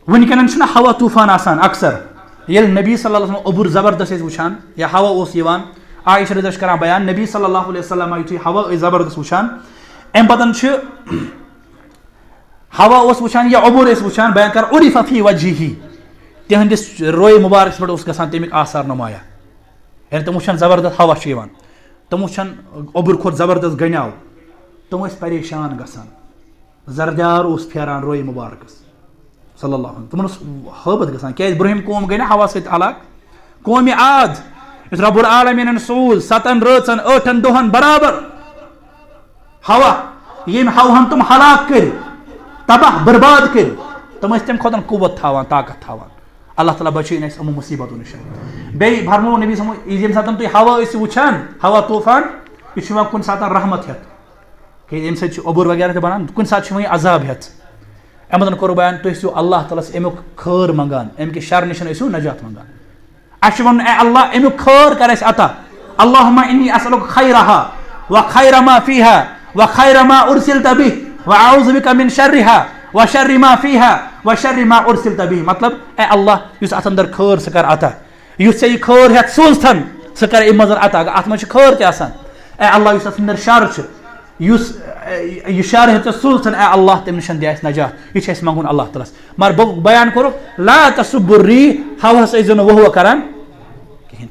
वनकन हवा तूफान आसान अक्सर ये नबी सल्लल्लाहु अलैहि वसल्लम अबुर ज़बरदस्त वुचान या हवा वहान आयशा रज़ियल्लाहु अन्हा बयान नबी सल्लल्लाहु अलैहि वसल्लम युथुय हवा ज़बरदस्त वुचान अम पतन हवा वुचान या अबुर वुचान बयान कर उरिफ़ फ़ी वजहिही तिहंदिस रोए मुबारक पे गसान तमिक आसार नुमाया यानी तम वुचान ज़बरदस्त हवा तम वुचान अबुर खोत ज़बरदस्त गनाव तम परेशान गसान जरदार फेरान रोए मुबारक सल्लल्लाहु अलैहि वसल्लम हबत गसान क्या ब्रहिम कौम गई ना हवा सत हलाक कौम आद इस रब्बुल आलमीन सूज 7 रचन 8 दोहन बराबर हवा यम हवान तुम हलाक कर तबाह बर्बाद कर तुम तम खुद कुव्वत थावान ताकत थावान अल्लाह ताला बचैन अमो मुसीबतों नश बे फरमो नबी यम सात तुम हवा वुचान हवा तूफान यह कुन सात रहमत हेत कि अम सत अबुर वगैरह बनान कुन सात अजाब हेत अमन कोर बयान तुम अल्लाह ताला अमुक खैर मंगान अमि शर निश नजात मंगान अश वन ए अल्लाह अमुक खैर कर अता अल्लाहुम्मा इन्नी असअलुक खैरहा व खैर मा फीहा व खैर मा उरसिलत बिह व अऊज़ु बिका मिन शर्रिहा व शर्रि मा फीहा व शर्रि मा उरसिलत बिह मतलब ए अल्लाह युस अत अंदर खैर स कर अता युस ये खैर हेत सोजथन स कर इम मजर अता अत मज खैर त आसान ए अल्लाह युस अत अंदर शर छ युस यह शर हेत सोजथन ए अल्लाह तम निश दे नजात यह मंगुन अल्लाह ताला मगर बयान करो ला तसुब्बुर्री हवा से वह करान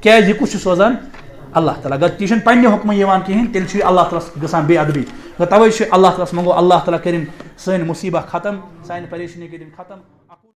क्या यह कुछ सोजान अल्लाह ताला अगर ती पे हुक्म कहें तेल अल्लाह ताला गसान बेअदबी तवे अल्लाह ताला मंगो अल्लाह ताला करिन सन मुसीबत खत्म सान परेशानी करिन खत्म।